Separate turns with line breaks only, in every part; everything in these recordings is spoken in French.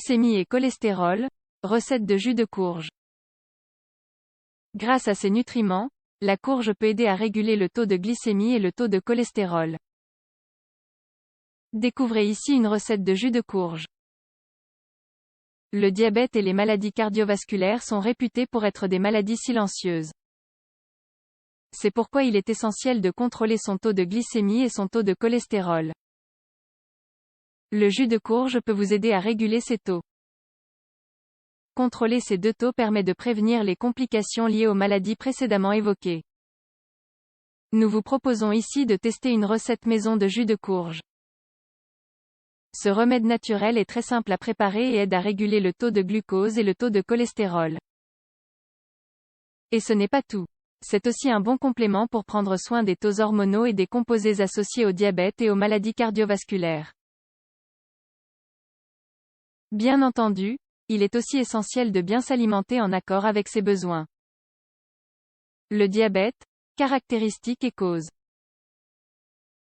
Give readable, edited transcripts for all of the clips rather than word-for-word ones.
Glycémie et cholestérol, recette de jus de courge. Grâce à ses nutriments, la courge peut aider à réguler le taux de glycémie et le taux de cholestérol. Découvrez ici une recette de jus de courge. Le diabète et les maladies cardiovasculaires sont réputés pour être des maladies silencieuses. C'est pourquoi il est essentiel de contrôler son taux de glycémie et son taux de cholestérol. Le jus de courge peut vous aider à réguler ces taux. Contrôler ces deux taux permet de prévenir les complications liées aux maladies précédemment évoquées. Nous vous proposons ici de tester une recette maison de jus de courge. Ce remède naturel est très simple à préparer et aide à réguler le taux de glucose et le taux de cholestérol. Et ce n'est pas tout. C'est aussi un bon complément pour prendre soin des taux hormonaux et des composés associés au diabète et aux maladies cardiovasculaires. Bien entendu, il est aussi essentiel de bien s'alimenter en accord avec ses besoins. Le diabète, caractéristiques et causes.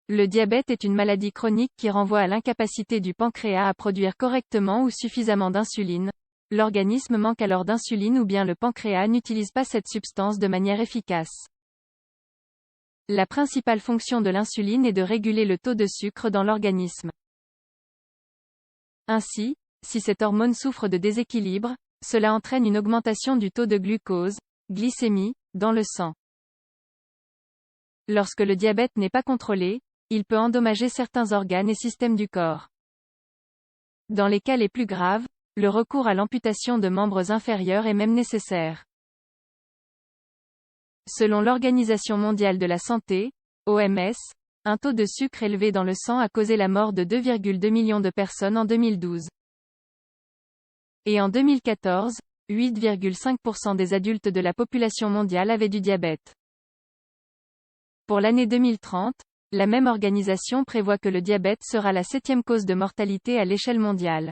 Le diabète est une maladie chronique qui renvoie à l'incapacité du pancréas à produire correctement ou suffisamment d'insuline. L'organisme manque alors d'insuline ou bien le pancréas n'utilise pas cette substance de manière efficace. La principale fonction de l'insuline est de réguler le taux de sucre dans l'organisme. Ainsi, si cette hormone souffre de déséquilibre, cela entraîne une augmentation du taux de glucose, glycémie, dans le sang. Lorsque le diabète n'est pas contrôlé, il peut endommager certains organes et systèmes du corps. Dans les cas les plus graves, le recours à l'amputation de membres inférieurs est même nécessaire. Selon l'Organisation mondiale de la santé, OMS, un taux de sucre élevé dans le sang a causé la mort de 2,2 millions de personnes en 2012. Et en 2014, 8,5% des adultes de la population mondiale avaient du diabète. Pour l'année 2030, la même organisation prévoit que le diabète sera la 7e cause de mortalité à l'échelle mondiale.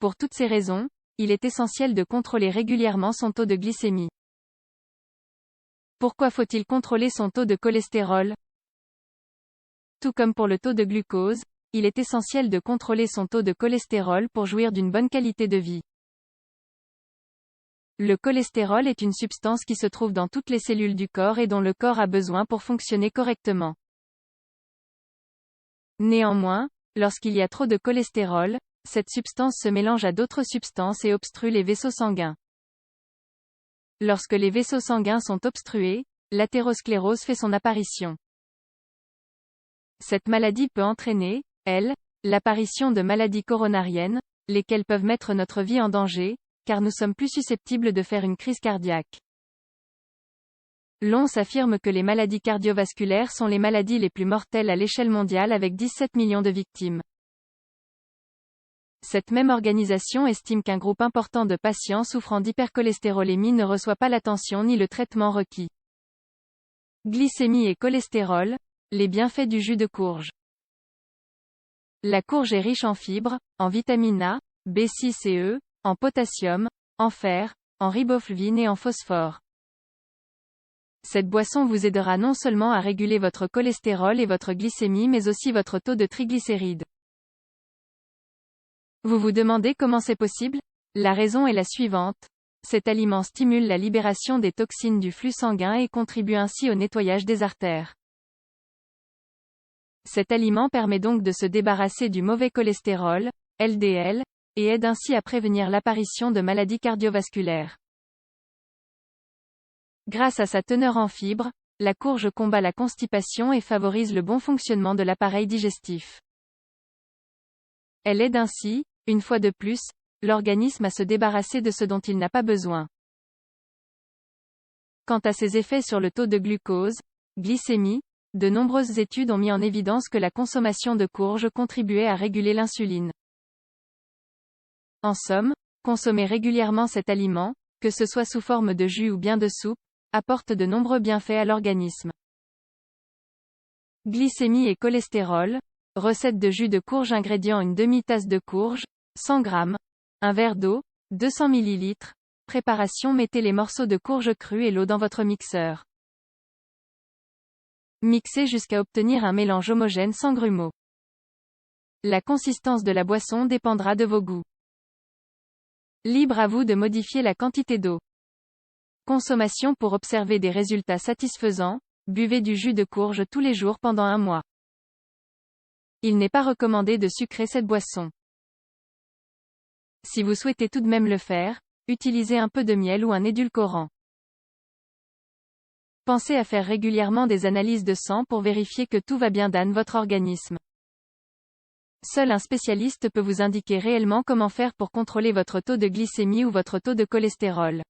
Pour toutes ces raisons, il est essentiel de contrôler régulièrement son taux de glycémie. Pourquoi faut-il contrôler son taux de cholestérol? Tout comme pour le taux de glucose, il est essentiel de contrôler son taux de cholestérol pour jouir d'une bonne qualité de vie. Le cholestérol est une substance qui se trouve dans toutes les cellules du corps et dont le corps a besoin pour fonctionner correctement. Néanmoins, lorsqu'il y a trop de cholestérol, cette substance se mélange à d'autres substances et obstrue les vaisseaux sanguins. Lorsque les vaisseaux sanguins sont obstrués, l'athérosclérose fait son apparition. Cette maladie peut entraîner, l'apparition de maladies coronariennes, lesquelles peuvent mettre notre vie en danger, car nous sommes plus susceptibles de faire une crise cardiaque. L'OMS affirme que les maladies cardiovasculaires sont les maladies les plus mortelles à l'échelle mondiale avec 17 millions de victimes. Cette même organisation estime qu'un groupe important de patients souffrant d'hypercholestérolémie ne reçoit pas l'attention ni le traitement requis. Glycémie et cholestérol, les bienfaits du jus de courge. La courge est riche en fibres, en vitamine A, B6 et E, en potassium, en fer, en riboflavine et en phosphore. Cette boisson vous aidera non seulement à réguler votre cholestérol et votre glycémie mais aussi votre taux de triglycérides. Vous vous demandez comment c'est possible? La raison est la suivante. Cet aliment stimule la libération des toxines du flux sanguin et contribue ainsi au nettoyage des artères. Cet aliment permet donc de se débarrasser du mauvais cholestérol, LDL, et aide ainsi à prévenir l'apparition de maladies cardiovasculaires. Grâce à sa teneur en fibres, la courge combat la constipation et favorise le bon fonctionnement de l'appareil digestif. Elle aide ainsi, une fois de plus, l'organisme à se débarrasser de ce dont il n'a pas besoin. Quant à ses effets sur le taux de glucose, glycémie, de nombreuses études ont mis en évidence que la consommation de courge contribuait à réguler l'insuline. En somme, consommer régulièrement cet aliment, que ce soit sous forme de jus ou bien de soupe, apporte de nombreux bienfaits à l'organisme. Glycémie et cholestérol. Recette de jus de courge. Ingrédients: une demi-tasse de courge, 100 g, un verre d'eau, 200 ml. Préparation: mettez les morceaux de courge crus et l'eau dans votre mixeur. Mixez jusqu'à obtenir un mélange homogène sans grumeaux. La consistance de la boisson dépendra de vos goûts. Libre à vous de modifier la quantité d'eau. Consommation pour observer des résultats satisfaisants, buvez du jus de courge tous les jours pendant un mois. Il n'est pas recommandé de sucrer cette boisson. Si vous souhaitez tout de même le faire, utilisez un peu de miel ou un édulcorant. Pensez à faire régulièrement des analyses de sang pour vérifier que tout va bien dans votre organisme. Seul un spécialiste peut vous indiquer réellement comment faire pour contrôler votre taux de glycémie ou votre taux de cholestérol.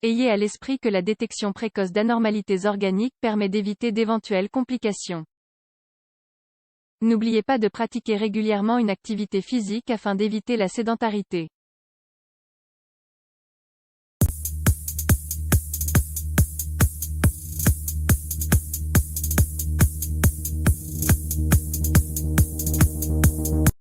Ayez à l'esprit que la détection précoce d'anormalités organiques permet d'éviter d'éventuelles complications. N'oubliez pas de pratiquer régulièrement une activité physique afin d'éviter la sédentarité.